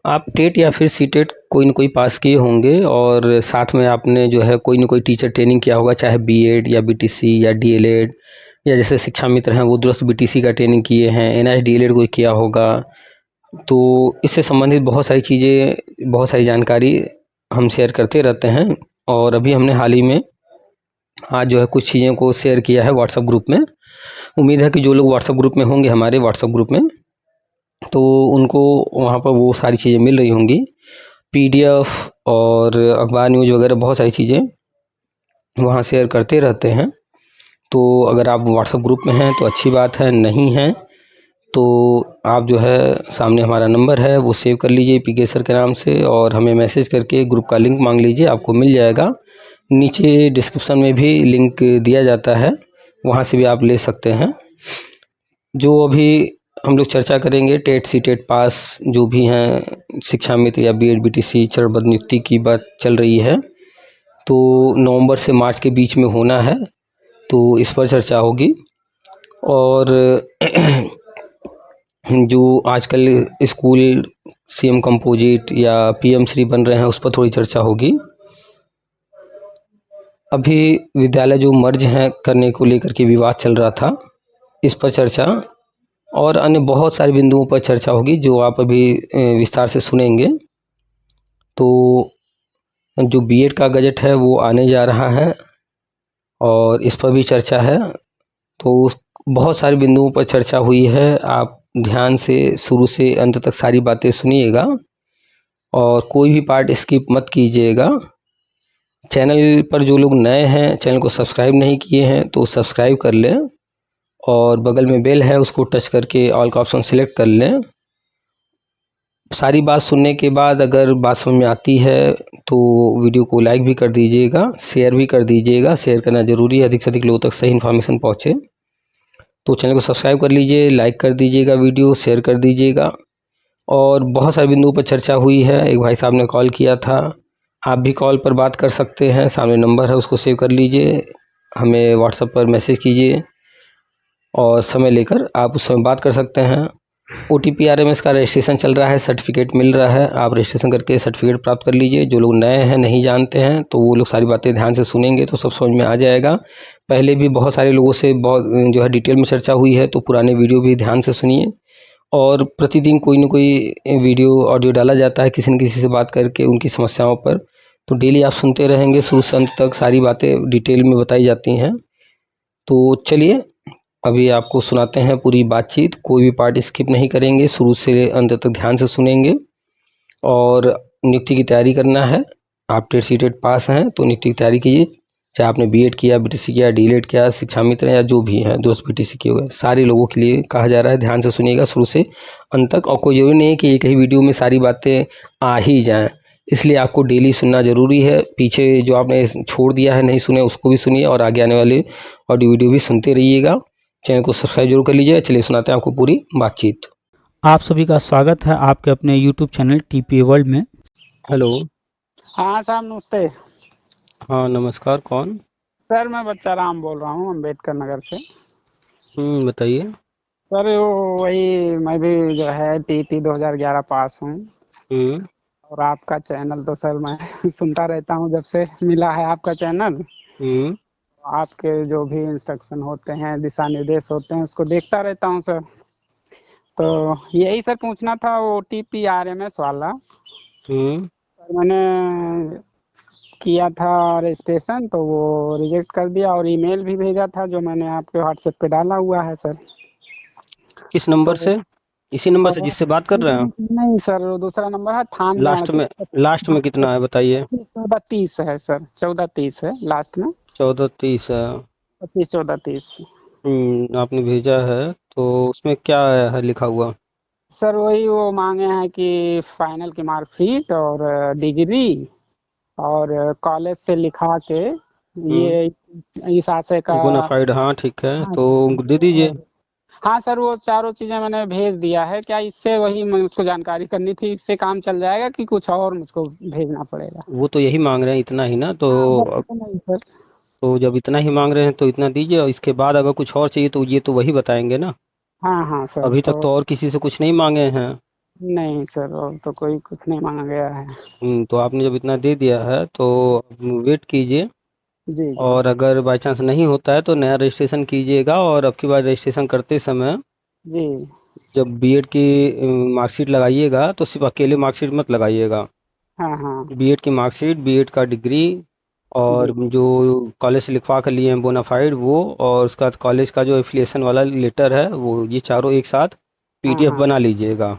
आप टेट या फिर सीटेट कोई न कोई पास किए होंगे और साथ में आपने जो है कोई न कोई टीचर ट्रेनिंग किया होगा, चाहे बीएड या बीटीसी या डीएलएड, या जैसे शिक्षा मित्र हैं वो दूरस्थ बीटीसी का ट्रेनिंग किए हैं, एनआईएस डीएलएड कोई किया होगा। तो इससे संबंधित बहुत सारी चीज़ें, बहुत सारी जानकारी हम शेयर करते रहते हैं। और अभी हमने हाल ही में आज जो है कुछ चीज़ों को शेयर किया है व्हाट्सएप ग्रुप में। उम्मीद है कि जो लोग व्हाट्सएप ग्रुप में होंगे, हमारे व्हाट्सएप ग्रुप में, तो उनको वहाँ पर वो सारी चीज़ें मिल रही होंगी, पीडीएफ और अखबार न्यूज़ वगैरह बहुत सारी चीज़ें वहाँ शेयर करते रहते हैं। तो अगर आप व्हाट्सएप ग्रुप में हैं तो अच्छी बात है, नहीं हैं तो आप जो है सामने हमारा नंबर है वो सेव कर लीजिए पीके सर के नाम से, और हमें मैसेज करके ग्रुप का लिंक मांग लीजिए, आपको मिल जाएगा। नीचे डिस्क्रिप्शन में भी लिंक दिया जाता है, वहाँ से भी आप ले सकते हैं। जो अभी हम लोग चर्चा करेंगे टेट सीटेट पास जो भी हैं, शिक्षा मित्र या बीएड बीटीसी चरणबद्ध नियुक्ति की बात चल रही है, तो नवंबर से मार्च के बीच में होना है, तो इस पर चर्चा होगी। और जो आजकल स्कूल सीएम कंपोजिट या पीएम श्री बन रहे हैं उस पर थोड़ी चर्चा होगी। अभी विद्यालय जो मर्ज हैं करने को लेकर के विवाद चल रहा था, इस पर चर्चा और अन्य बहुत सारे बिंदुओं पर चर्चा होगी जो आप अभी विस्तार से सुनेंगे। तो जो बीएड का गजट है वो आने जा रहा है और इस पर भी चर्चा है। तो बहुत सारे बिंदुओं पर चर्चा हुई है, आप ध्यान से शुरू से अंत तक सारी बातें सुनिएगा और कोई भी पार्ट स्किप मत कीजिएगा। चैनल पर जो लोग नए हैं, चैनल को सब्सक्राइब नहीं किए हैं तो सब्सक्राइब कर लें और बगल में बेल है उसको टच करके ऑल का ऑप्शन सिलेक्ट कर लें। सारी बात सुनने के बाद अगर बात समझ में आती है तो वीडियो को लाइक भी कर दीजिएगा, शेयर भी कर दीजिएगा। शेयर करना ज़रूरी है, अधिक से अधिक लोगों तक सही इन्फॉर्मेशन पहुँचे। तो चैनल को सब्सक्राइब कर लीजिए, लाइक कर दीजिएगा, वीडियो शेयर कर दीजिएगा। और बहुत सारे बिंदुओं पर चर्चा हुई है। एक भाई साहब ने कॉल किया था, आप भी कॉल पर बात कर सकते हैं, सामने नंबर है उसको सेव कर लीजिए, हमें व्हाट्सएप पर मैसेज कीजिए और समय लेकर आप उस समय बात कर सकते हैं। OTPRMS का रजिस्ट्रेशन चल रहा है, सर्टिफिकेट मिल रहा है, आप रजिस्ट्रेशन करके सर्टिफिकेट प्राप्त कर लीजिए। जो लोग नए हैं, नहीं जानते हैं, तो वो लोग सारी बातें ध्यान से सुनेंगे तो सब समझ में आ जाएगा। पहले भी बहुत सारे लोगों से बहुत जो है डिटेल में चर्चा हुई है, तो पुराने वीडियो भी ध्यान से सुनिए। और प्रतिदिन कोई न कोई वीडियो ऑडियो डाला जाता है किसी न किसी से बात करके उनकी समस्याओं पर, तो डेली आप सुनते रहेंगे, शुरू से अंत तक सारी बातें डिटेल में बताई जाती हैं। तो चलिए अभी आपको सुनाते हैं पूरी बातचीत, कोई भी पार्ट स्किप नहीं करेंगे, शुरू से अंत तक ध्यान से सुनेंगे। और नियुक्ति की तैयारी करना है, आप टेट सीटेट पास हैं तो नियुक्ति की तैयारी कीजिए, चाहे आपने बीएड किया, बीटीसी किया, डीएलएड किया, शिक्षा मित्र या जो भी हैं दोस्त बीटीसी किए हुए, सारे लोगों के लिए कहा जा रहा है, ध्यान से सुनिएगा शुरू से अंत तक। और कोई ज़रूरी नहीं है कि एक ही वीडियो में सारी बातें आ ही जाएँ, इसलिए आपको डेली सुनना ज़रूरी है। पीछे जो आपने छोड़ दिया है, नहीं सुने, उसको भी सुनिए और आगे आने वाले ऑडियो वीडियो भी सुनते रहिएगा। चैनल को सब्सक्राइब जरूर कर लीजिए। चलिए सुनाते हैं आपको पूरी बातचीत। आप सभी का स्वागत है आपके अपने YouTube चैनल टीपीए वर्ल्ड में। हेलो। हाँ साहब नमस्ते। हाँ नमस्कार, कौन? सर मैं बच्चा राम बोल रहा हूँ अम्बेडकर नगर से। बताइए। सर वो वही मैं भी जो है टीटी 2011 पास हूँ और आपका चैनल तो सर मैं सुनता रहता हूँ, जब से मिला है आपका चैनल। आपके जो भी इंस्ट्रक्शन होते हैं, दिशा निर्देश होते हैं, उसको देखता रहता हूँ सर। तो यही सर पूछना था, वो OTPRMS वाला सर मैंने किया था रजिस्ट्रेशन, तो वो रिजेक्ट कर दिया और ईमेल भी भेजा था जो मैंने आपके व्हाट्सएप पे डाला हुआ है सर। किस नंबर तो से? इसी नंबर से जिससे बात कर रहे हैं? नहीं सर, वो दूसरा नंबर है, लास्ट में कितना है बताइए? 1430 है सर, 1430 है लास्ट में। 1430 है। 25 1430। आपने भेजा है तो उसमें क्या है लिखा हुआ? सर वही वो मांगे हैं कि फाइनल की मार्कशीट और डिग्री और कॉलेज से लिखा के ये इस आशय का बोनाफाइड, हाँ ठीक है, हाँ, तो दे दीजिए। हाँ सर वो चारों चीजें मैंने भेज दिया है। क्या इससे वही मुझको जानकारी करनी थी, इससे काम चल जाएगा कि कुछ और मुझको भेजना पड़ेगा? वो तो यही मांग रहे हैं, इतना ही ना, तो हाँ बस इतना ही सर। तो जब इतना ही मांग रहे हैं तो इतना दीजिए, और इसके बाद अगर कुछ और चाहिए तो ये तो वही बताएंगे ना। हाँ हाँ सर। अभी तक तो और किसी से कुछ नहीं मांगे हैं। नहीं सर, और तो कोई कुछ नहीं मांगा गया है। तो आपने जब इतना दे दिया है तो वेट कीजिए, जी जी। और अगर बाई चांस नहीं होता है तो नया रजिस्ट्रेशन कीजिएगा। और अब की बार रजिस्ट्रेशन करते समय जी। जब बीएड की मार्कशीट लगाइएगा तो सिर्फ अकेले मार्कशीट मत लगाइएगा। हाँ हाँ। बीएड की मार्कशीट, बीएड का डिग्री, और जी जो कॉलेज से लिखवा कर लिए हैं बोनाफाइड वो, और उसका कॉलेज का जो एफिलिएशन वाला लेटर है वो, ये चारों एक साथ हाँ पीडीएफ हाँ। बना लीजिएगा।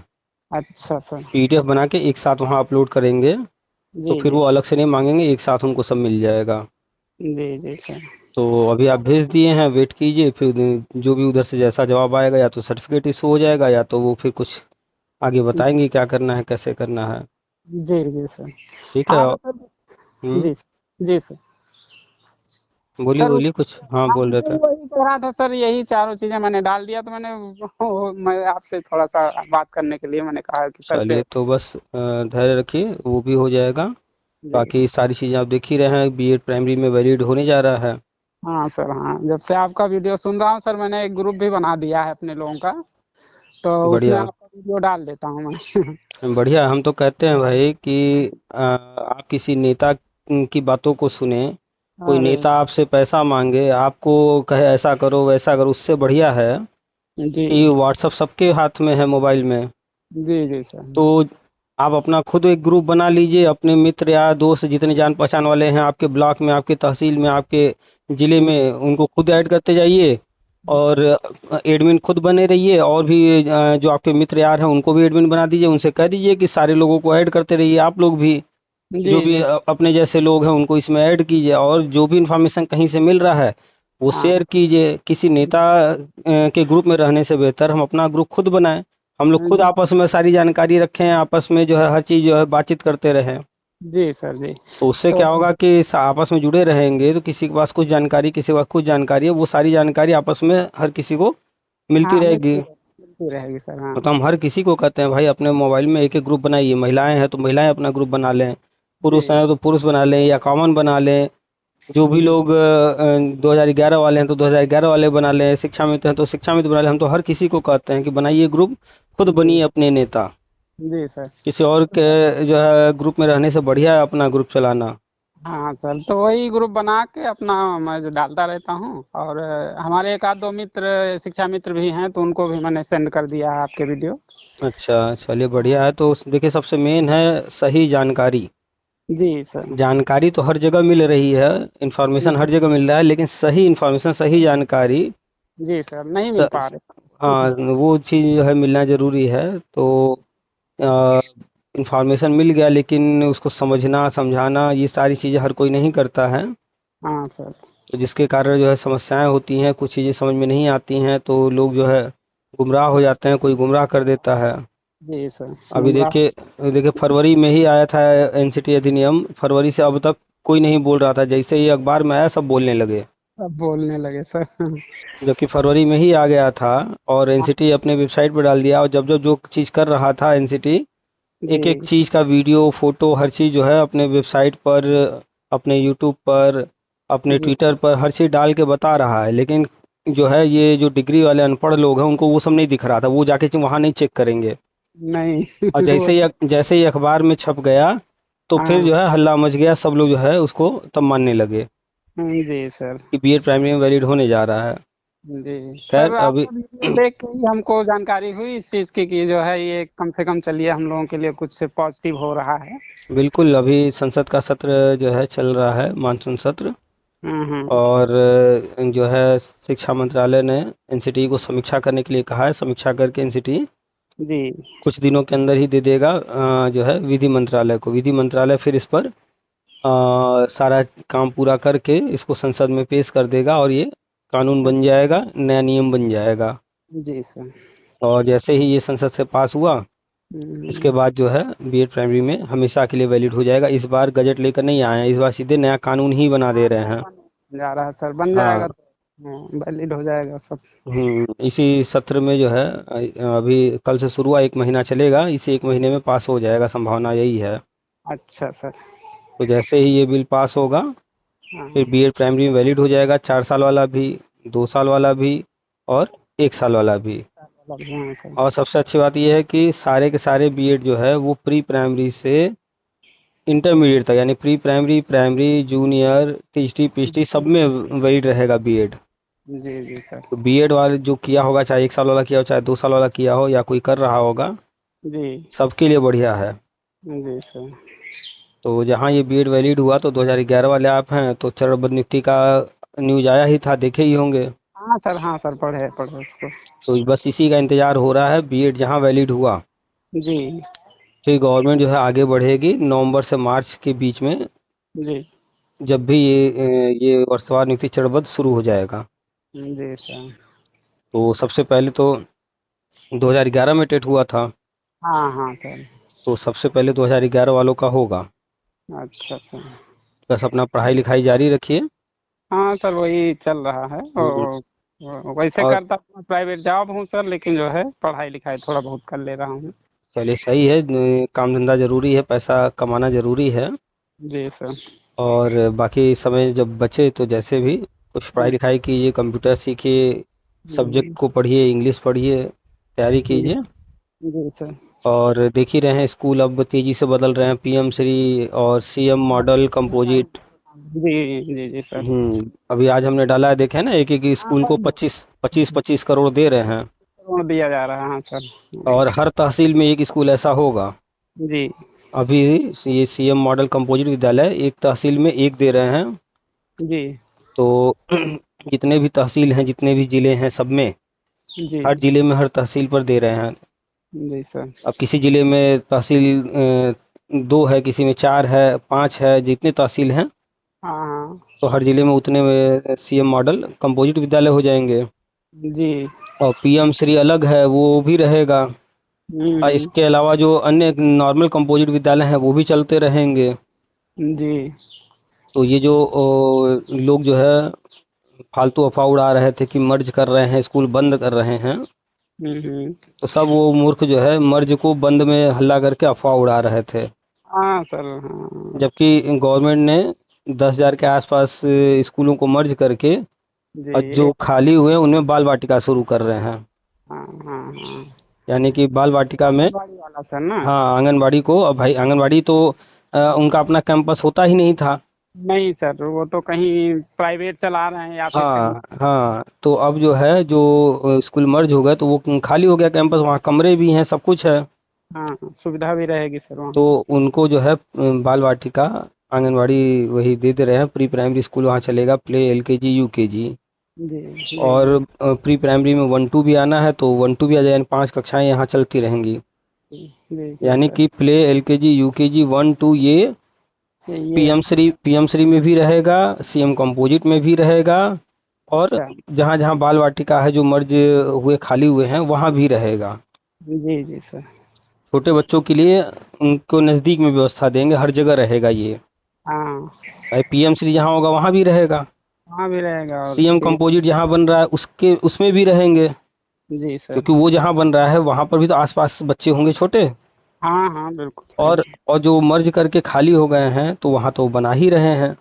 अच्छा सर। पीडीएफ बना के एक साथ वहाँ अपलोड करेंगे तो जी फिर जी। वो अलग से नहीं मांगेंगे, एक साथ उनको सब मिल जाएगा। जी जी सर। तो अभी आप भेज दिए हैं, वेट कीजिए, फिर जो भी उधर से जैसा जवाब आएगा या तो सर्टिफिकेट इशू हो जाएगा या तो वो फिर कुछ आगे बताएंगे क्या करना है कैसे करना है। जी जी सर। ठीक है। हाँ तो सर। हम्म। जी सर। जी सर। बोलिए सर बोलिए कुछ, हाँ हाँ बोल रहे मैं थे। वही कह रहा था सर, यही चारों चीजें मैंने डाल दिया, तो मैंने मैं आपसे थोड़ा सा बात करने के लिए मैंने कहा कि सर से। चलिए तो बस धैर्य रखिए, वो भी हो जाएगा। जी। बाकी सारी चीज़ें आप देख ही रहे हैं, बीएड प्राइमरी में वैलिड होने जा रहा है। हाँ सर, हाँ जब से आपका वीडियो सुन रहा हूँ सर, मैंने एक ग्रुप भी बना दिया है अपने लोगों का, तो उसमें बढ़िया। आपका वीडियो डाल देता हूँ मैं। बढ़िया, हम तो कहते हैं भाई कि आप किसी नेता की बातों को सुने। कोई अरे। नेता आपसे पैसा मांगे, आपको कहे ऐसा करो वैसा करो, उससे बढ़िया है जी कि व्हाट्सअप सबके हाथ में है मोबाइल में। जी। जी सर। तो आप अपना खुद एक ग्रुप बना लीजिए, अपने मित्र या दोस्त जितने जान पहचान वाले हैं आपके ब्लॉक में, आपके तहसील में, आपके ज़िले में, उनको खुद ऐड करते जाइए। और एडमिन खुद बने रहिए, और भी जो आपके मित्र यार हैं उनको भी एडमिन बना दीजिए, उनसे कह दीजिए कि सारे लोगों को ऐड करते रहिए आप लोग भी। जी जो भी जी। अपने जैसे लोग हैं उनको इसमें ऐड कीजिए, और जो भी इंफॉर्मेशन कहीं से मिल रहा है वो हाँ शेयर कीजिए। किसी नेता के ग्रुप में रहने से बेहतर हम अपना ग्रुप खुद बनाएं। हम लोग खुद जी। आपस में सारी जानकारी रखें, आपस में जो है हर चीज़ जो है बातचीत करते रहें। जी सर। जी। तो उससे तो क्या होगा कि आपस में जुड़े रहेंगे, तो किसी के पास कुछ जानकारी, किसी के पास कुछ जानकारी है, वो सारी जानकारी आपस में हर किसी को मिलती हाँ रहेगी। मिलती रहेगी सर। हाँ तो हम हर किसी को कहते हैं भाई अपने मोबाइल में एक एक ग्रुप बनाइए। महिलाएं हैं तो महिलाएं अपना ग्रुप बना लें, पुरुष जी हैं तो पुरुष बना लें या कॉमन बना लें। जो भी जी। लोग 2011 वाले हैं तो 2011 वाले बना लें, शिक्षा मित्र हैं तो शिक्षा मित्र बना लें। हम तो हर किसी को कहते हैं कि बनाइए ग्रुप, खुद जी बनिए अपने नेता। जी सर। किसी और तो के जो है ग्रुप में रहने से बढ़िया है अपना ग्रुप चलाना। हाँ सर, तो वही ग्रुप बना के अपना मैं जो डालता रहता हूँ, और हमारे एक आध दो मित्र शिक्षा मित्र भी हैं, तो उनको भी मैंने सेंड कर दिया है आपके वीडियो। अच्छा, चलिए बढ़िया है। तो देखिए सबसे मेन है सही जानकारी। जी सर। जानकारी तो हर जगह मिल रही है, इंफॉर्मेशन हर जगह मिल रहा है, लेकिन सही इंफॉर्मेशन, सही जानकारी जी सर, नहीं मिल पा स, रहे। हाँ वो चीज़ जो है मिलना ज़रूरी है। तो इंफॉर्मेशन मिल गया, लेकिन उसको समझना समझाना ये सारी चीज़ें हर कोई नहीं करता है। हाँ सर। तो जिसके कारण जो है समस्याएं होती हैं, कुछ चीज़ें समझ में नहीं आती हैं, तो लोग जो है गुमराह हो जाते हैं, कोई गुमराह कर देता है। जी सर। अभी देखिए फरवरी में ही आया था एनसीटी अधिनियम, फरवरी से अब तक कोई नहीं बोल रहा था, जैसे ही अखबार में आया सब बोलने लगे। अब बोलने लगे सर। जबकि फरवरी में ही आ गया था, और हाँ। एनसीटी अपने वेबसाइट पर डाल दिया। और जब जब जो चीज़ कर रहा था एनसीटी, एक एक जी चीज़ का वीडियो फोटो हर चीज़ जो है अपने वेबसाइट पर, अपने यूट्यूब पर, अपने जी। ट्विटर पर हर चीज़ डाल के बता रहा है। लेकिन जो है ये जो डिग्री वाले अनपढ़ लोग हैं उनको वो सब नहीं दिख रहा था, वो जाके वहाँ नहीं चेक करेंगे। नहीं। और वो जैसे ही अखबार में छप गया तो फिर हाँ। जो है हल्ला मच गया, सब लोग जो है उसको तब मानने लगे जी सर। कि बीएड प्राइमरी में वैलिड होने जा रहा है। जी खैर सर, अभी आपका वीडियो देख के ही हमको जानकारी हुई इस चीज़ की कि जो है ये कम से कम चलिए हम लोगों के लिए कुछ पॉजिटिव हो रहा है। बिल्कुल, अभी संसद का सत्र जो है चल रहा है, मानसून सत्र। हम्म। और जो है शिक्षा मंत्रालय ने एनसीटी को समीक्षा करने के लिए कहा है। समीक्षा करके एनसीटी जी कुछ दिनों के अंदर ही दे देगा जो है विधि मंत्रालय को। विधि मंत्रालय फिर इस पर सारा काम पूरा करके इसको संसद में पेश कर देगा, और ये कानून बन जाएगा, नया नियम बन जाएगा। जी सर। और जैसे ही ये संसद से पास हुआ, हम्म। इसके बाद जो है बीएड प्राइमरी में हमेशा के लिए वैलिड हो जाएगा। इस बार गजट लेकर नहीं आए हैं, इस बार सीधे नया कानून ही बना दे हाँ रहे नया हैं। बन जा रहा है सर, बन हाँ। जाएगा तो वैलिड हो जाएगा सब। इसी सत्र में जो है अभी कल से शुरू हुआ, 1 महीना चलेगा, इसी 1 महीने में पास हो जाएगा, संभावना यही है। अच्छा सर। तो जैसे ही ये बिल पास होगा फिर हाँ। बीएड प्राइमरी में वैलिड हो जाएगा, 4 साल वाला भी, 2 साल वाला भी, और 1 साल वाला भी। अलग हैं सर। और सबसे अच्छी बात यह है कि सारे के सारे बीएड जो है वो प्री प्राइमरी से इंटरमीडिएट तक, यानी pre primary, primary, junior, TGT, PGT सब में वैलिड रहेगा बीएड। जी जी सर। तो बीएड वाले जो किया होगा, चाहे 1 साल वाला किया हो, चाहे 2 साल वाला किया हो, या कोई कर रहा होगा, जी सबके लिए बढ़िया है। जी सर। तो जहाँ ये बीएड वैलिड हुआ तो 2011 वाले आप हैं, तो चरणबद्ध नियुक्ति का न्यूज आया ही था, देखे ही होंगे। हाँ सर, हाँ सर, पढ़े पढ़े उसको। तो बस इसी का इंतजार हो रहा है, बीएड जहाँ वैलिड हुआ जी फिर गवर्नमेंट जो है आगे बढ़ेगी नवंबर से मार्च के बीच में, जी जब भी ये वर्षवार नियुक्ति चरणबद्ध शुरू हो जाएगा। जी सर। तो सबसे पहले तो 2011 में टेट हुआ था, हाँ हाँ सर। तो सबसे पहले 2011 वालों का होगा। अच्छा सर। बस अपना पढ़ाई लिखाई जारी रखिए। हाँ सर, वही चल रहा है। हम्म, और वैसे और करता हूँ, प्राइवेट जॉब हूँ सर, लेकिन जो है पढ़ाई लिखाई थोड़ा बहुत कर ले रहा हूँ। चलिए सही है, काम धंधा जरूरी है, पैसा कमाना जरूरी है। जी सर। और बाकी समय जब बचे तो जैसे भी कुछ पढ़ाई लिखाई कीजिए, कंप्यूटर सीखिए, सब्जेक्ट जी को पढ़िए, इंग्लिश पढ़िए, तैयारी जी कीजिए। जी सर। और देख ही रहे हैं स्कूल अब तेजी से बदल रहे हैं, पीएम श्री और सीएम मॉडल कंपोजिट। जी जी जी सर। अभी आज हमने डाला है, देखे ना, एक एक हाँ स्कूल को सर, 25 करोड़ दे रहे हैं। करोड़ दिया जा रहा है, हाँ सर। और हर तहसील में एक स्कूल ऐसा होगा। जी अभी ये सीएम मॉडल कंपोजिट विद्यालय एक तहसील में एक दे रहे हैं। जी तो जितने भी तहसील हैं, जितने भी जिले हैं, सब में, जी हर जिले में हर तहसील पर दे रहे हैं। जी सर। अब किसी जिले में तहसील 2 है, किसी में 4 है, 5 है, जितने तहसील हैं हाँ हाँ। तो हर जिले में उतने में सीएम मॉडल कंपोजिट विद्यालय हो जाएंगे। जी। और पीएम श्री अलग है, वो भी रहेगा। और हम्म। इसके अलावा जो अन्य नॉर्मल कंपोजिट विद्यालय हैं वो भी चलते रहेंगे। जी। तो ये जो लोग जो है फालतू अफवाह उड़ा रहे थे कि मर्ज कर रहे हैं, स्कूल बंद कर रहे हैं, हम्म। तो सब वो मूर्ख जो है मर्ज को बंद में हल्ला करके अफवाह उड़ा रहे थे। हाँ सर। हाँ जबकि गवर्नमेंट ने 10,000 के आसपास स्कूलों को मर्ज करके, जी। और जो खाली हुए हैं उनमें बाल वाटिका शुरू कर रहे हैं। हाँ हाँ हाँ। यानी कि बाल वाटिका में, आंगनबाड़ी वाला सर ना? हाँ, आंगनबाड़ी को, अब भाई आंगनबाड़ी तो उनका अपना कैंपस होता ही नहीं था। नहीं सर, वो तो कहीं प्राइवेट चला रहे हैं या फिर कहीं। हाँ हाँ, तो अब जो है जो स्कूल मर्ज हो गया तो वो खाली हो गया कैंपस, वहाँ कमरे भी हैं, सब कुछ है। हाँ, सुविधा भी रहेगी सर तो वहाँ। उनको जो है बाल वाटिका, आंगनबाड़ी वही दे दे रहे हैं। प्री प्राइमरी स्कूल वहाँ चलेगा, प्ले, एलकेजी, यूकेजी। जी जी और प्री प्राइमरी में 1 2 भी आना है तो 1 2 भी आ जाए, यानी 5 कक्षाएं यहाँ चलती रहेंगी। जी जी जी यानी सर। कि प्ले, एलकेजी, यूकेजी, 1 2 ये ये पीएम श्री में भी रहेगा, सीएम कंपोजिट में भी रहेगा। और अच्छा। जहाँ जहाँ बाल वाटिका है जो मर्ज हुए खाली हुए हैं वहाँ भी रहेगा। जी जी सर। छोटे बच्चों के लिए उनको नज़दीक में व्यवस्था देंगे, हर जगह रहेगा ये। हाँ, भाई पीएम श्री जहाँ होगा वहाँ भी रहेगा, वहाँ भी रहेगा और सीएम कंपोजिट जहाँ बन रहा है उसके उसमें भी रहेंगे। जी सर। क्योंकि वो जहाँ बन रहा है वहाँ पर भी तो आसपास बच्चे होंगे छोटे। हाँ हाँ, बिल्कुल और सही। और जो मर्ज करके खाली हो गए हैं तो वहाँ तो बना ही रहे हैं।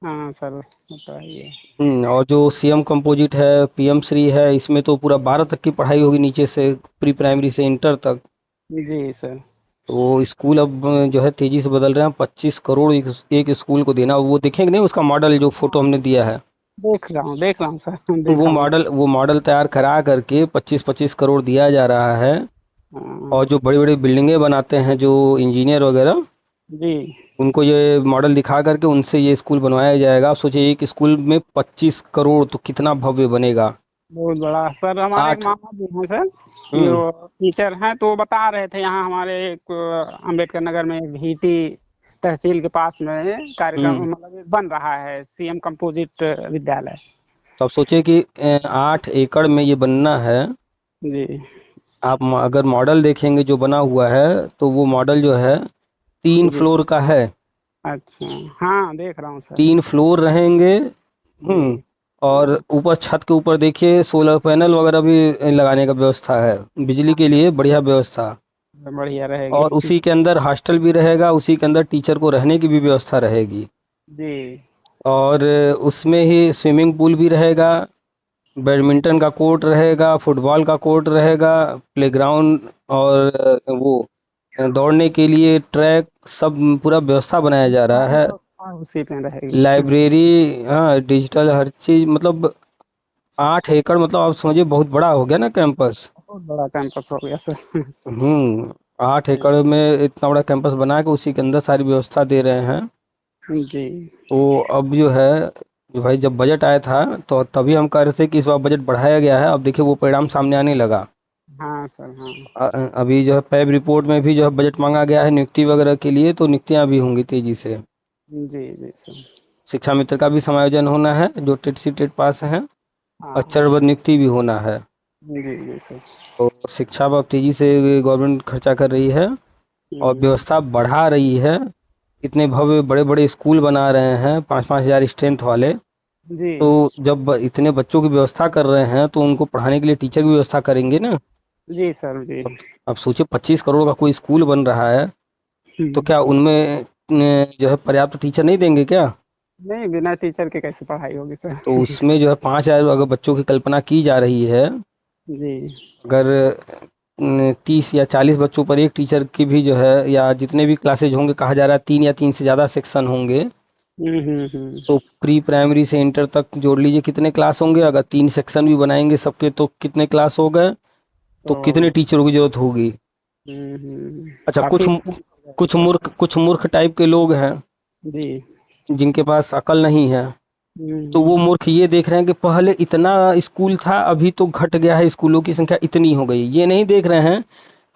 हाँ सर, बताइए। और जो सीएम कंपोजिट है, पीएम श्री है, इसमें तो पूरा 12 तक की पढ़ाई होगी, नीचे से प्री प्राइमरी से इंटर तक। जी सर। तो स्कूल अब जो है तेजी से बदल रहे हैं। 25 करोड़ एक स्कूल को देना, वो देखेंगे नहीं उसका मॉडल जो फोटो हमने दिया है, देख रहा हूँ सर, वो देखा हूँ। मॉडल तैयार करा करके 25 करोड़ दिया जा रहा है। हाँ, और जो बड़ी बड़ी बिल्डिंगें बनाते हैं जो इंजीनियर वगैरह, जी। उनको ये मॉडल दिखा करके उनसे ये स्कूल बनवाया जाएगा। आप सोचिए एक स्कूल में 25 करोड़, तो कितना भव्य बनेगा। बहुत बड़ा सर। हमारे एक 8। मामा जी हैं सर, हम्म जो टीचर हैं, तो वो बता रहे थे यहाँ हमारे एक अम्बेडकर नगर में भीटी तहसील के पास में कार्यक्रम, हम्म मतलब एक बन रहा है सीएम कंपोजिट विद्यालय। तो आप सोचिए कि 8 एकड़ में ये बनना है। जी। आप अगर मॉडल देखेंगे जो बना हुआ है, तो वो मॉडल जो है 3 फ्लोर जी। का है। अच्छा। हाँ, देख रहा हूँ सर। 3 फ्लोर रहेंगे। हम्म जी। और ऊपर छत के ऊपर देखिए सोलर पैनल वगैरह भी लगाने का व्यवस्था है, बिजली के लिए बढ़िया व्यवस्था। बढ़िया और रहेगी। उसी के अंदर हॉस्टल भी रहेगा, उसी के अंदर टीचर को रहने की भी व्यवस्था रहेगी। जी। और उसमें ही स्विमिंग पूल भी रहेगा, बैडमिंटन का कोर्ट रहेगा, फुटबॉल का कोर्ट रहेगा, प्लेग्राउंड और वो दौड़ने के लिए ट्रैक, सब पूरा व्यवस्था बनाया जा रहा है। उसी में रहेगी। लाइब्रेरी, हाँ, डिजिटल हर चीज, मतलब 8 एकड़, मतलब आप समझिए बहुत बड़ा हो गया ना कैंपस। बहुत बड़ा कैंपस हो गया सर। 8 एकड़ में इतना बड़ा कैंपस बना के उसी के अंदर सारी व्यवस्था दे रहे हैं। जी। तो अब जो है, जो भाई जब बजट आया था तो तभी हम कह रहे थे कि इस बार बजट बढ़ाया गया है। अब देखिए वो परिणाम सामने आने लगा। हाँ सर, हाँ। अभी जो है पैब रिपोर्ट में भी जो है बजट मांगा गया है नियुक्ति वगैरह के लिए, तो नियुक्तियां भी होंगी तेजी से। जी जी सर। शिक्षा मित्र का भी समायोजन होना है, जो टेट सी टेट पास हैं, हाँ और हाँ। चरणबद्ध नियुक्ति भी होना है। जी जी सर। तो शिक्षा पर अब तेजी से गवर्नमेंट खर्चा कर रही है और हम्म, व्यवस्था बढ़ा रही है। इतने भव्य बड़े बड़े स्कूल बना रहे हैं, 5-5 हजार स्ट्रेंथ वाले। जी तो जब इतने बच्चों की व्यवस्था कर रहे हैं तो उनको पढ़ाने के लिए टीचर की व्यवस्था करेंगे ना। जी सर। जी। अब सोचिए 25 करोड़ का कोई स्कूल बन रहा है, तो हम्म, क्या उनमें जो है पर्याप्त टीचर नहीं देंगे क्या? नहीं, बिना टीचर के कैसे पढ़ाई होगी सर। तो उसमें जो है 5 हजार अगर बच्चों की कल्पना की जा रही है, जी। अगर 30 या 40 बच्चों पर एक टीचर की भी जो है, या जितने भी क्लासेज होंगे, कहा जा रहा है 3 या 3 से ज़्यादा सेक्शन होंगे, हम्म। तो प्री प्राइमरी से इंटर तक जोड़ लीजिए कितने क्लास होंगे। अगर 3 सेक्शन भी बनाएंगे सबके तो कितने क्लास हो गए, तो कितने तो टीचरों की जरूरत होगी। अच्छा, काफी कुछ सर। मूर्ख टाइप के लोग हैं जी। जिनके पास अकल नहीं है। तो वो हम्म, मूर्ख ये देख रहे हैं कि पहले इतना स्कूल था, अभी तो घट गया है, स्कूलों की संख्या इतनी हो गई। ये नहीं देख रहे हैं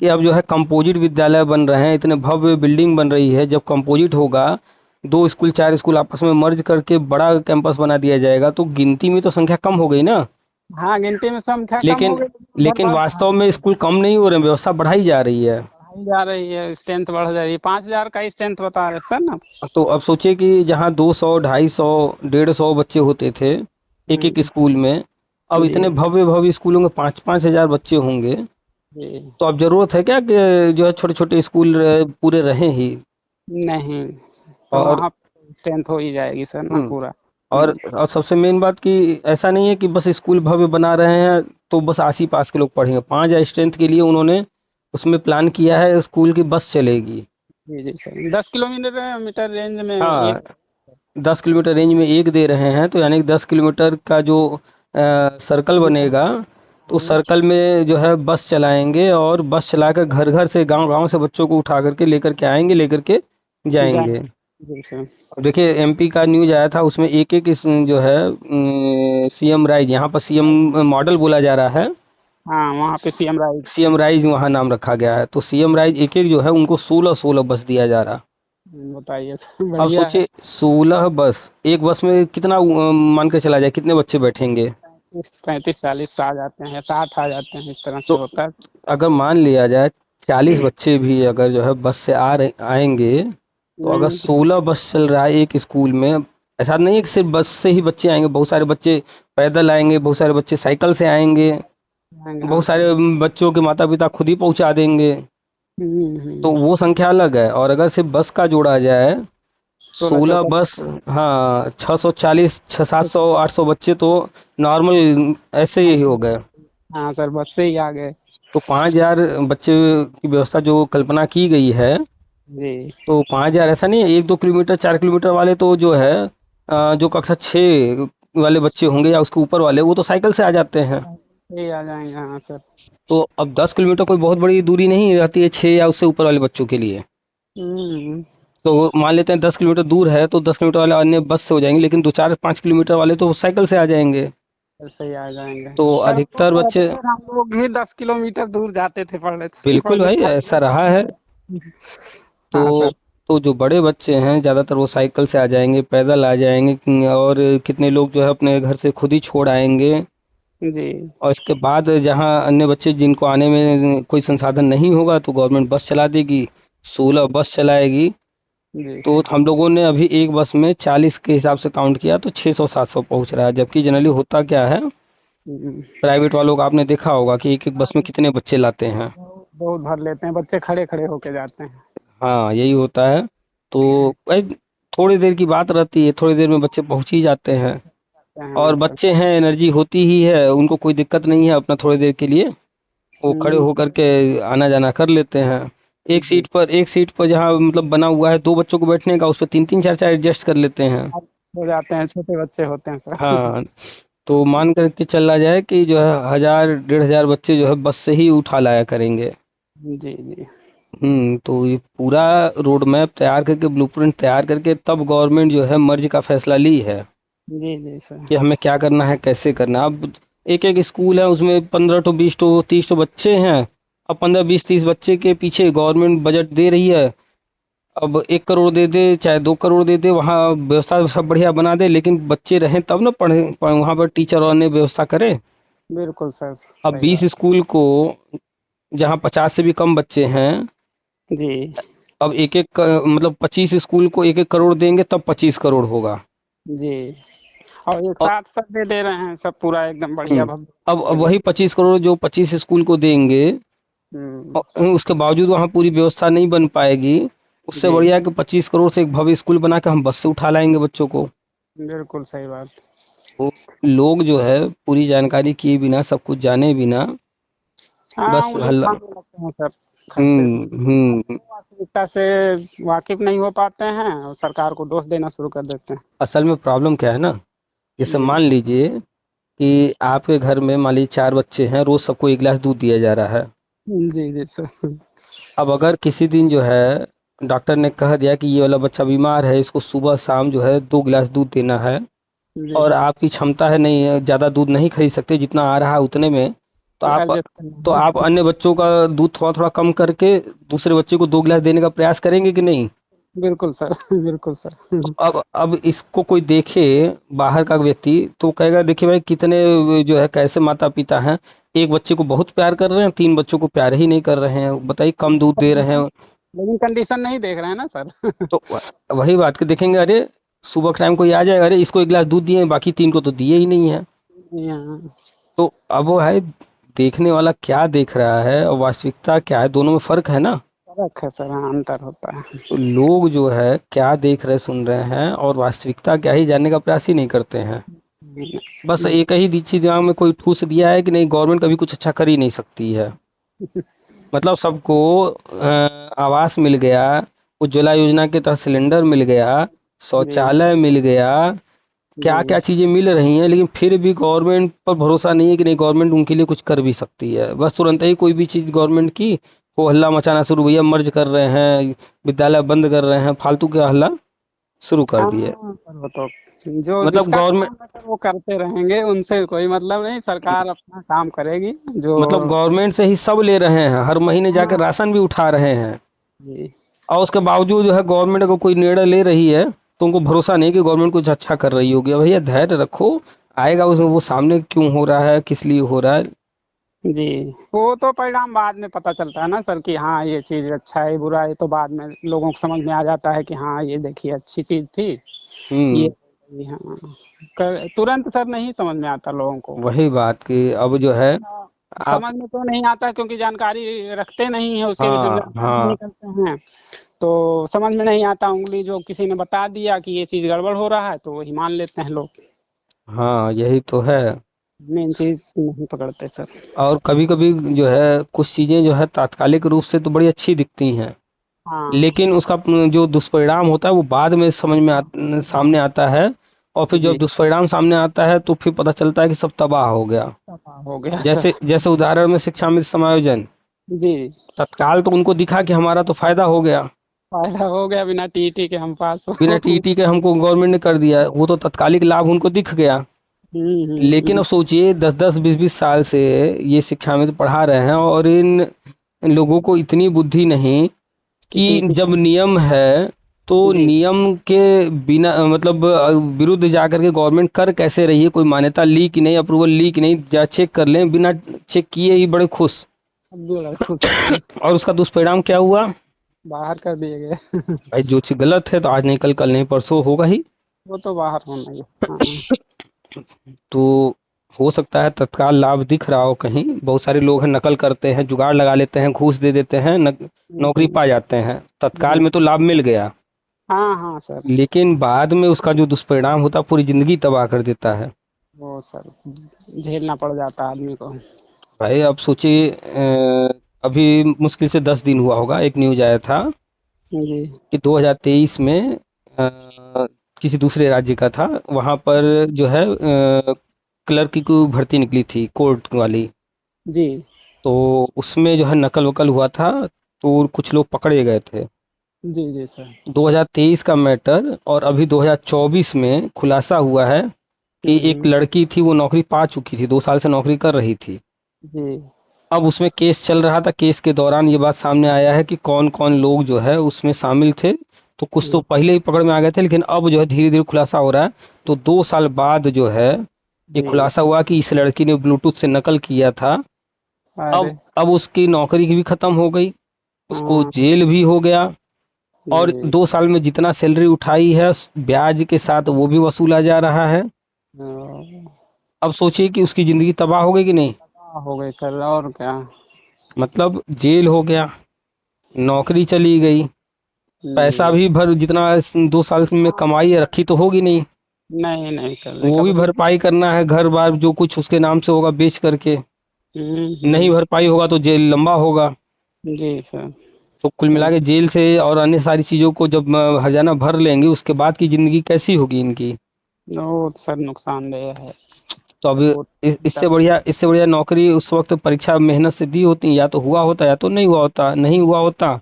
कि अब जो है कंपोजिट विद्यालय बन रहे हैं, इतने भव्य बिल्डिंग बन रही है। जब कंपोजिट होगा, 2 स्कूल 4 स्कूल आपस में मर्ज करके बड़ा कैंपस बना दिया जाएगा, तो गिनती में तो संख्या कम हो गई ना। हाँ, गिनती में संख्या कम हो लेकिन गई, उधर लेकिन बढ़ रहा वास्तव में है। स्कूल कम नहीं हो रहे हैं, व्यवस्था बढ़ाई जा रही है। बढ़ाई जा रही है, स्ट्रेंथ बढ़ जा रही है, 5,000 का स्ट्रेंथ बता रहे सर ना। तो अब सोचिए कि जहाँ 200, 250, 150 बच्चे होते थे एक एक हम्म, स्कूल में, अब जी इतने भव्य भव्य स्कूलों में 5-5 हजार बच्चे होंगे। जी। तो अब जरूरत है क्या कि जो है छोटे छोटे स्कूल पूरे रहें ही। नहीं, तो और वहाँ स्ट्रेंथ हो ही जाएगी सर ना हम्म, पूरा। और सबसे मेन बात कि ऐसा नहीं है कि बस स्कूल भव्य बना रहे हैं तो बस आस ही पास के लोग पढ़ेंगे। 5 हजार स्ट्रेंथ के लिए उन्होंने उसमें प्लान किया है, स्कूल की बस चलेगी। जी जी सर, 10 किलोमीटर मीटर रेंज में हाँ, एक। 10 किलोमीटर रेंज में एक दे रहे हैं, तो यानी कि 10 किलोमीटर का जो सर्कल बनेगा, तो उस सर्कल में जो है बस चलाएंगे, और बस चलाकर घर घर से, गांव गांव से बच्चों को उठा करके लेकर के आएंगे, लेकर के जा जाएंगे। जी सर। अब देखिए एमपी का न्यूज आया था, उसमें एक एक जो है सीएम राइज, यहाँ पर सीएम मॉडल बोला जा रहा है। हाँ, वहाँ पे सीएम राइट। सीएम राइज वहाँ नाम रखा गया है, तो सीएम राइज एक एक जो है उनको 16-16 बस दिया जा रहा। बताइए सर, अब बढ़िया है। सोचिए 16 बस, एक बस में कितना मान के चला जाए कितने बच्चे बैठेंगे। 35-40 आ जाते हैं, 60 आ जाते हैं, इस तरह से तो होता है। अगर मान लिया जाए 40 बच्चे भी अगर जो है बस से आएंगे, तो अगर हम्म, 16 बस चल रहा है एक स्कूल में, ऐसा नहीं है कि सिर्फ बस से ही बच्चे आएंगे, बहुत सारे बच्चे पैदल आएंगे, बहुत सारे बच्चे साइकिल से आएंगे, हाँ बहुत सर। सारे बच्चों के माता पिता खुद ही पहुंचा देंगे। तो हम्म। वो संख्या अलग है, और अगर सिर्फ बस का जोड़ा जाए, 16 16 चौका। बस, हाँ, 640, 600, 700 बच्चे तो नॉर्मल ऐसे ही हो गए। हाँ सर, बस से ही आ गए। तो 5 हजार बच्चे की व्यवस्था जो कल्पना की गई है, जी। तो 5 हजार ऐसा नहीं है, 1-2 किलोमीटर 4 किलोमीटर वाले तो जो है जो कक्षा 6 वाले बच्चे होंगे या उसके ऊपर वाले, वो तो साइकिल से आ जाते हैं। ये आ जाएंगे, हाँ सर। तो अब 10 किलोमीटर कोई बहुत बड़ी दूरी नहीं रहती है 6 या उससे ऊपर वाले बच्चों के लिए। हम्म। तो मान लेते हैं 10 किलोमीटर दूर है, तो 10 किलोमीटर वाले अन्य बस से हो जाएंगे, लेकिन 2-4-5 किलोमीटर वाले तो साइकिल से आ जाएंगे। ऐसे ही आ जाएंगे तो सर। हम अधिकतर लोग बच्चे, रहते थे, हम लोग भी 10 किलोमीटर दूर जाते थे पढ़ने बिल्कुल पढ़ने भाई के ऐसा रहा है। लिए। हाँ तो सर। तो जो बड़े बच्चे हैं ज़्यादातर वो साइकिल से आ जाएंगे, पैदल आ जाएंगे, और कितने लोग जो है अपने घर से खुद ही छोड़ आएंगे। जी और इसके बाद जहाँ अन्य बच्चे जिनको आने में कोई संसाधन नहीं होगा, तो गवर्नमेंट बस चला देगी, 16 बस चलाएगी। जी तो सर। हम लोगों ने अभी एक बस में 40 के हिसाब से काउंट किया तो 600-700 पहुंच रहा है। जबकि जनरली होता क्या है, हम्म। प्राइवेट वालों का आपने देखा होगा कि एक एक बस में कितने बच्चे लाते हैं। बहुत भर लेते हैं, बच्चे खड़े खड़े होके जाते हैं। हाँ, यही होता है। तो भाई थोड़ी देर की बात रहती है, थोड़ी देर में बच्चे पहुंच ही जाते हैं। और सर। बच्चे हैं, एनर्जी होती ही है, उनको कोई दिक्कत नहीं है, अपना थोड़ी देर के लिए वो खड़े होकर के आना जाना कर लेते हैं। जी एक सीट पर जहाँ मतलब बना हुआ है दो बच्चों को बैठने का, उस पर तीन तीन चार चार एडजस्ट कर लेते हैं। अब हो जाते हैं, छोटे बच्चे होते हैं सर। हाँ, तो मान करके चला जाए कि जो है 1000 1500 बच्चे जो है बस से ही उठा लाया करेंगे। जी जी तो ये पूरा रोड मैप तैयार करके, ब्लूप्रिंट तैयार करके तब गवर्नमेंट जो है मर्ज का फैसला ली है जी जी सर। कि हमें क्या करना है, कैसे करना है। अब एक एक स्कूल है, उसमें 15 to 20 to 30 बच्चे हैं। अब 15 20 30 बच्चे के पीछे गवर्नमेंट बजट दे रही है। अब 1 करोड़ दे दे चाहे 2 करोड़ दे दे, वहाँ व्यवस्था सब बढ़िया बना दे, लेकिन बच्चे रहें तब ना वहाँ पर टीचर और ने व्यवस्था करे। बिल्कुल सर, अब सही 20 बात। स्कूल को, जहाँ 50 से भी कम बच्चे हैं, जी अब मतलब 25 स्कूल को 1 1 करोड़ देंगे तब 25 करोड़ होगा। जी। और एक और साथ सब दे रहे हैं, सब पूरा एकदम बढ़िया हम्म, भव्य अब करके। वही 25 करोड़ जो 25 स्कूल को देंगे, हम्म। और उसके बावजूद वहाँ पूरी व्यवस्था नहीं बन पाएगी। उससे जी बढ़िया है कि 25 करोड़ से एक भव्य स्कूल बना के हम बस से उठा लाएंगे बच्चों को। बिल्कुल सही बात। तो लोग जो है पूरी जानकारी किए बिना, सब कुछ जाने बिना, हाँ, बस उंगली हल्ला। उठाने लगते हैं सर घर से। हम्म। वास्तविकता से वाकिफ नहीं हो पाते हैं और सरकार को दोष देना शुरू कर देते हैं। असल में प्रॉब्लम क्या है ना, जैसे जी मान लीजिए कि आपके घर में मान लीजिए 4 बच्चे हैं, रोज सबको 1 गिलास दूध दिया जा रहा है। जी जी सर। अब अगर किसी दिन जो है डॉक्टर ने कह दिया कि ये वाला बच्चा बीमार है, इसको सुबह शाम जो है 2 गिलास दूध देना है, जी और आपकी क्षमता है नहीं है, ज़्यादा दूध नहीं खरीद सकते, जितना आ रहा है उतने में, तो तो आप एडजस्ट तो करना आप है। अन्य बच्चों का दूध थोड़ा थोड़ा कम करके दूसरे बच्चे को 2 गिलास देने का प्रयास करेंगे कि नहीं। बिल्कुल सर। बिल्कुल सर। अब इसको कोई देखे, बाहर का व्यक्ति, तो कहेगा देखिए भाई कितने जो है कैसे माता पिता हैं, एक बच्चे को बहुत प्यार कर रहे हैं, 3 बच्चों को प्यार ही नहीं कर रहे हैं, बताइए कम दूध दे रहे हैं। लेकिन कंडीशन नहीं देख रहे हैं ना सर। तो वही बात के देखेंगे, अरे सुबह के टाइम कोई आ जाएगा, अरे इसको 1 गिलास दूध दिए, बाकी 3 को तो दिए ही नहीं है। यहाँ तो अब वो है, देखने वाला क्या देख रहा है और वास्तविकता क्या है, दोनों में फर्क है ना। फर्क है सर, हाँ, अंतर होता है। तो लोग जो है क्या देख रहे सुन रहे हैं और वास्तविकता क्या ही जानने का प्रयास ही नहीं करते हैं। बस एक ही चीज दिमाग में कोई ठूस दिया है कि नहीं, गवर्नमेंट कभी कुछ अच्छा कर ही नहीं सकती है। मतलब सबको आवास मिल गया, उज्ज्वला योजना के तहत सिलेंडर मिल गया, जी शौचालय मिल गया, क्या जी। क्या चीजें मिल रही हैं, लेकिन फिर भी गवर्नमेंट पर भरोसा नहीं है कि नहीं गवर्नमेंट उनके लिए कुछ कर भी सकती है। बस तुरंत ही कोई भी चीज गवर्नमेंट की, वो हल्ला मचाना शुरू, भैया मर्ज कर रहे हैं, विद्यालय बंद कर रहे हैं, फालतू के हल्ला शुरू कर हाँ दिए। सर, वो तो जो मतलब जिसका गवर्नमेंट काम है सर वो करते रहेंगे, उनसे कोई मतलब नहीं, सरकार अपना काम करेगी जो। मतलब गवर्नमेंट से ही सब ले रहे हैं, हर महीने जाकर हाँ राशन भी उठा रहे हैं, जी। और उसके बावजूद जो है गवर्नमेंट अगर कोई निर्णय ले रही है तो उनको भरोसा नहीं कि गवर्नमेंट कुछ अच्छा कर रही होगी। भैया धैर्य रखो, आएगा उसमें, वो सामने क्यों हो रहा है, किस लिए हो रहा है। जी, वो तो परिणाम बाद में पता चलता है ना सर कि हाँ ये चीज अच्छा है बुरा है, तो बाद में लोगों को समझ में आ जाता है कि हाँ ये देखिए अच्छी चीज थी ये। हम्म। हाँ, तुरंत सर नहीं समझ में आता लोगों को। वही बात कि अब जो है हाँ, आप, समझ में तो नहीं आता क्योंकि जानकारी रखते नहीं है, उसके विषय में हाँ जानकारी नहीं हाँ करते हैं। तो समझ में नहीं आता, उंगली जो किसी ने बता दिया कि ये चीज गड़बड़ हो रहा है तो वही मान लेते हैं लोग। हाँ, यही तो है। मेन चीज नहीं पकड़ते सर। और कभी कभी जो है कुछ चीजें जो है तात्कालिक रूप से तो बड़ी अच्छी दिखती हैं, हाँ लेकिन उसका जो दुष्परिणाम होता है वो बाद में समझ में सामने आता है। और फिर जब जी, दुष्परिणाम सामने आता है तो फिर पता चलता है कि सब तबाह हो गया। तबाह हो गया जैसे सर। जैसे उदाहरण में शिक्षा में समायोजन, जी, तत्काल तो उनको दिखा कि हमारा तो फायदा हो गया, फायदा हो गया, बिना टीटी के हम पास बिना हो। टीटी के हमको गवर्नमेंट ने कर दिया, वो तो तत्कालिक लाभ उनको दिख गया। लेकिन हम्म। अब सोचिए 10 10 20 20 साल से ये शिक्षा में तो पढ़ा रहे हैं, और इन लोगों को इतनी बुद्धि नहीं कि कि टीटी जब नियम है तो जी नियम के बिना मतलब विरुद्ध जाकर के गवर्नमेंट कर कैसे रही है, कोई मान्यता ली कि नहीं, अप्रूवल ली कि नहीं, जा चेक कर लें, बिना चेक किए ही बड़े खुश। अब जो खुश और उसका दुष्परिणाम क्या हुआ, बाहर कर दिए गए। भाई जो चीज गलत है तो आज नहीं कल, कल नहीं परसों होगा ही। वो तो बाहर होना ही है। हाँ तो हो सकता है तत्काल लाभ दिख रहा हो, कहीं बहुत सारे लोग हैं नकल करते हैं, जुगाड़ लगा लेते हैं, घूस दे देते हैं, नौकरी जी पा जाते हैं, तत्काल जी। में तो लाभ मिल गया, हाँ हाँ सर। लेकिन बाद में उसका जो दुष्परिणाम होता है पूरी जिंदगी तबाह कर देता है। वो सर झेलना पड़ जाता है आदमी को। भाई आप सोचिए, अभी मुश्किल से 10 दिन हुआ होगा, एक न्यूज आया था जी कि 2023 में किसी दूसरे राज्य का था, वहां पर जो है क्लर्क की कोई भर्ती निकली थी कोर्ट वाली। जी तो उसमें जो है नकल वकल हुआ था, तो कुछ लोग पकड़े गए थे। जी जी सर। 2023 का मैटर, और अभी 2024 में खुलासा हुआ है कि एक हम्म। लड़की थी, वो नौकरी पा चुकी थी, 2 साल से नौकरी कर रही थी। जी अब उसमें केस चल रहा था, केस के दौरान ये बात सामने आया है कि कौन कौन लोग जो है उसमें शामिल थे। तो कुछ तो जी पहले ही पकड़ में आ गए थे, लेकिन अब जो है धीरे धीरे खुलासा हो रहा है। तो 2 साल बाद जो है ये जी। खुलासा हुआ कि इस लड़की ने ब्लूटूथ से नकल किया था। अब अरे। अब उसकी नौकरी भी खत्म हो गई, उसको हाँ। जेल भी हो गया, और जी। 2 साल में जितना सैलरी उठाई है ब्याज के साथ वो भी वसूला जा रहा है। हाँ, अब सोचिए कि उसकी जिंदगी तबाह हो गई कि नहीं। हो गई सर, और क्या। मतलब जेल हो गया, नौकरी चली गई, पैसा जी। भी भर जितना 2 साल में हाँ। कमाई रखी तो होगी नहीं, नहीं नहीं सर, वो भी रिकवरी। भरपाई करना है, घर बार जो कुछ उसके नाम से होगा बेच करके। नहीं हम्म। भरपाई होगा तो जेल लंबा होगा। जी सर। तो कुल मिला के जेल से और अन्य सारी चीजों को जब हर्जाना भर लेंगे, उसके बाद की जिंदगी कैसी होगी इनकी। वो सर नुकसानदेह है। तो अब वो इससे बढ़िया नौकरी उस वक्त परीक्षा मेहनत से दी होती, या तो हुआ होता या तो नहीं हुआ होता, नहीं हुआ होता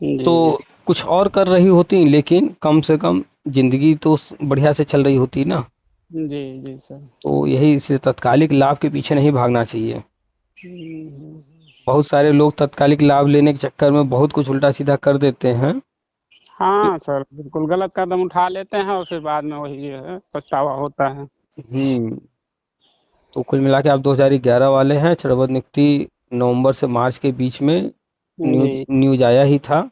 तो जी कुछ और कर रही होती, लेकिन कम से कम जिंदगी तो बढ़िया से चल रही होती ना। जी जी सर। तो यही, इसलिए तत्कालिक लाभ के पीछे नहीं भागना चाहिए। हम्म। बहुत सारे लोग तत्कालिक लाभ लेने के चक्कर में बहुत कुछ उल्टा सीधा कर देते हैं। हाँ सर, बिल्कुल गलत कदम उठा लेते हैं और फिर बाद में वही जो है पछतावा होता है। हम्म। तो कुल मिला के आप 2011 वाले हैं, चरबद निकटी नवंबर से मार्च के बीच में न्यूज जी। न्यूज आया ही था।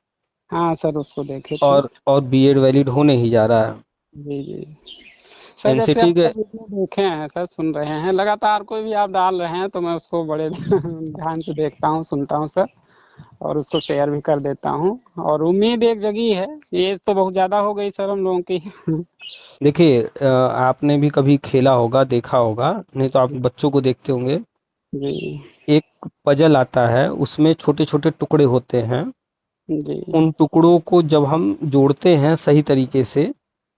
हाँ सर, उसको देखे थे। और बीएड वैलिड होने ही जा रहा है। जी जी। सर जब से एनसीटी आपका के वीडियो देखे हैं सर, सुन रहे हैं लगातार, कोई भी आप डाल रहे हैं तो मैं उसको बड़े ध्यान से देखता हूँ, सुनता हूँ सर, और उसको शेयर भी कर देता हूँ। और उम्मीद एक जगी है, एज तो बहुत ज्यादा हो गई सर हम लोगों की। देखिए, आपने भी कभी खेला होगा, देखा होगा, नहीं तो आप बच्चों को देखते होंगे। जी एक पजल आता है, उसमें छोटे छोटे टुकड़े होते हैं। जी। उन टुकड़ों को जब हम जोड़ते हैं सही तरीके से,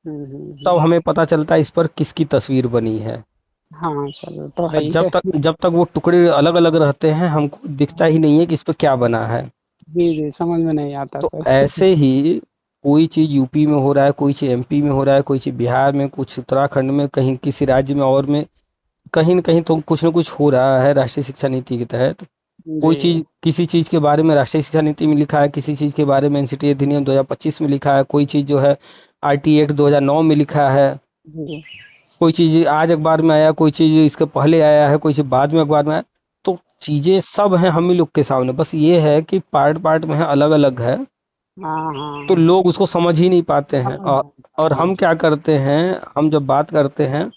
तब हम्म। हमें पता चलता है इस पर किसकी तस्वीर बनी है। हाँ सर, तो है और ही जब है। तक जब तक वो टुकड़े अलग अलग रहते हैं, हमको दिखता ही नहीं है कि इस पर क्या बना है। जी जी, समझ में नहीं आता तो सर। ऐसे ही कोई चीज़ यूपी में हो रहा है, कोई चीज़ एमपी में हो रहा है, कोई चीज़ बिहार में, कुछ उत्तराखंड में, कहीं किसी राज्य में और में, कहीं न कहीं तो कुछ न कुछ हो रहा है राष्ट्रीय शिक्षा नीति के तहत। जी कोई चीज़, किसी चीज़ के बारे में राष्ट्रीय शिक्षा नीति में लिखा है, किसी चीज़ के बारे में एनसीटी अधिनियम 2025 में लिखा है, कोई चीज़ जो है आरटी एक्ट 2009 में लिखा है, जी। कोई चीज़ आज अखबार में आया, कोई चीज़ इसके पहले आया है, कोई चीज़ बाद में अखबार में आया। तो चीज़ें सब हैं हम ही लोग के सामने, बस ये है कि पार्ट पार्ट में है, अलग अलग है। हाँ तो हाँ। लोग उसको समझ ही नहीं पाते हैं। समझ नहीं और पाते हैं हम सर। क्या करते हैं, हम जब बात करते हैं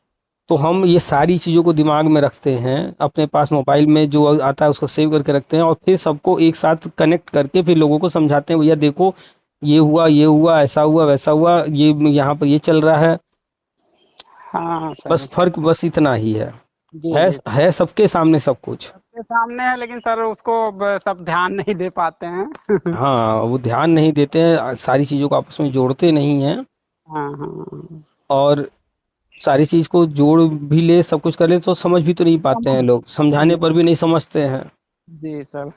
तो हम ये सारी चीज़ों को दिमाग में रखते हैं, अपने पास मोबाइल में जो आता है उसको सेव करके रखते हैं, और फिर सबको एक साथ कनेक्ट करके फिर लोगों को समझाते हैं, भैया देखो ये हुआ, ऐसा हुआ, वैसा हुआ, ये यहाँ पर ये चल रहा है। हाँ बस सर। फर्क बस इतना ही है। जी है जी। है सबके सामने सब कुछ। सबके सामने है, लेकिन सर उसको सब ध्यान नहीं दे पाते हैं। हाँ, वो ध्यान नहीं देते हैं, सारी चीज़ों को आपस में जोड़ते नहीं हैं। हाँ हाँ। और सारी चीज़ को जोड़ भी ले, सब कुछ कर ले, तो समझ भी तो नहीं पाते हैं लोग, समझाने पर भी नहीं समझते हैं। जी सर।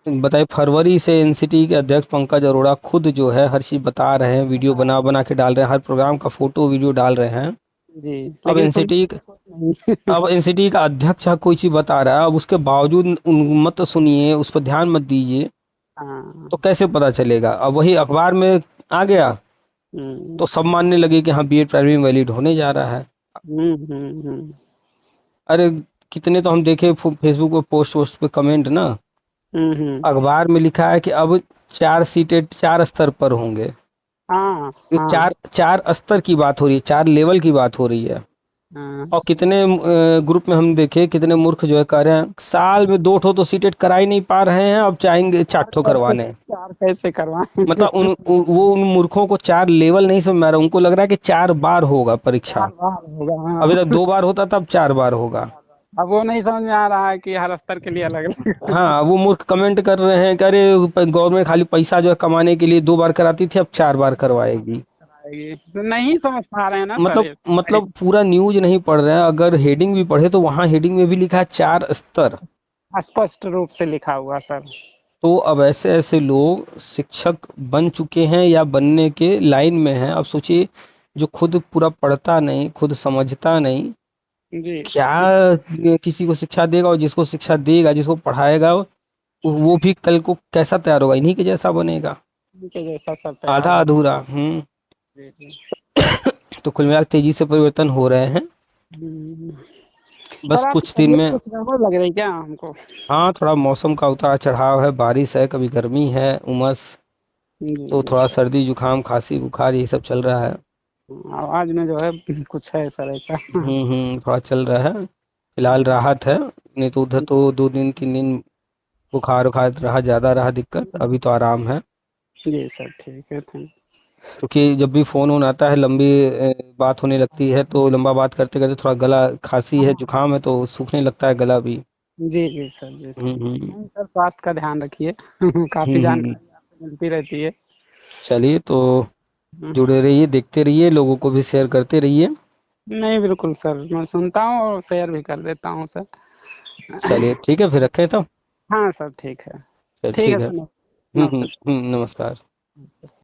बताइए, फरवरी से एनसीटी के अध्यक्ष पंकज अरोड़ा खुद जो है हर चीज़ बता रहे हैं, वीडियो बना बना के डाल रहे हैं, हर प्रोग्राम का फोटो वीडियो डाल रहे हैं। जी। अब लेकिन एनसीटी सुनने को नहीं। अब एनसीटी का अध्यक्ष कोई चीज़ बता रहा है, अब उसके बावजूद मत सुनिए, उस पर ध्यान मत दीजिए, हाँ। तो कैसे पता चलेगा। अब वही अखबार में आ गया हम्म तो सब मानने लगे कि हाँ बीएड प्राइमरी वैलिड होने जा रहा है। हम्म। अरे कितने तो हम देखे फेसबुक पे पोस्ट वोस्ट पे कमेंट ना, हम्म। अखबार में लिखा है कि अब 4 सीटें 4 स्तर पर होंगे। हाँ ये हाँ। चार चार स्तर की बात हो रही है, 4 लेवल की बात हो रही है। हाँ और कितने ग्रुप में हम देखे कितने मूर्ख जो है कह रहे हैं साल में 2 ठो तो सीटेट करा ही नहीं पा रहे हैं, अब चाहेंगे 4 ठो करवाने। चार कैसे करवाएं? मतलब वो उन मूर्खों को 4 लेवल नहीं समझ में आ रहा, उनको लग रहा है कि 4 बार होगा परीक्षा। चार बार होगा, अभी हाँ। तक 2 बार होता था, अब 4 बार होगा। अब वो नहीं समझ में आ रहा है कि हर स्तर के लिए अलग अलग हाँ, वो मूर्ख कमेंट कर रहे हैं कि अरे गवर्नमेंट खाली पैसा जो है कमाने के लिए 2 बार कराती थी, अब 4 बार करवाएगी। आएगी। तो नहीं समझ पा रहे हैं ना सर, मतलब ये मतलब पूरा न्यूज नहीं पढ़ रहे हैं। अगर हेडिंग भी पढ़े तो वहाँ हेडिंग में भी लिखा है 4 स्तर। स्पष्ट रूप से लिखा हुआ सर। तो अब ऐसे ऐसे लोग शिक्षक बन चुके हैं या बनने के लाइन में हैं। अब सोचिए, जो खुद पूरा पढ़ता नहीं, खुद समझता नहीं, जी। क्या किसी को शिक्षा देगा? और जिसको शिक्षा देगा, जिसको पढ़ाएगा, वो भी कल को कैसा तैयार होगा? इन्हीं के जैसा बनेगा, इनके जैसा सब तैयार आधा हो। अधूरा। जी जी। तो कुल मिलाकर तेजी से परिवर्तन हो रहे हैं। हम्म। बस सर आपकी कुछ दिन तबीयत में। कुछ गड़बड़ लग रही क्या हमको? हाँ, थोड़ा मौसम का उतार चढ़ाव है, बारिश है, कभी गर्मी है, उमस। जी तो जी थोड़ा सर। सर्दी जुकाम खांसी बुखार यही सब चल रहा है। आवाज में जो है कुछ है सर ऐसा। थोड़ा चल रहा है। फिलहाल राहत है, नहीं तो उधर तो 2 दिन 3 दिन बुखार उखार रहा, ज़्यादा रहा दिक्कत। अभी तो आराम है। जी सर ठीक है, थैंक। क्योंकि जब भी फ़ोन वोन आता है, लंबी बात होने लगती है, तो लंबा बात करते करते थोड़ा गला, खांसी है, जुकाम है, तो सूखने लगता है गला भी। जी जी सर, जी सर। हम्म हम्म नहीं सर, स्वास्थ्य का ध्यान रखिए। काफी हम्म। जानकारी आपसे मिलती रहती है। चलिए, तो हम्म। जुड़े रहिए, देखते रहिए, लोगों को भी शेयर करते रहिए। नहीं बिल्कुल सर, मैं सुनता हूँ और शेयर भी कर देता हूँ सर। चलिए ठीक है, फिर रखें तब। हाँ सर ठीक है। चल ठीक है ठीक है। सर, नमस्ते सर। नमस्कार। नमस्ते सर।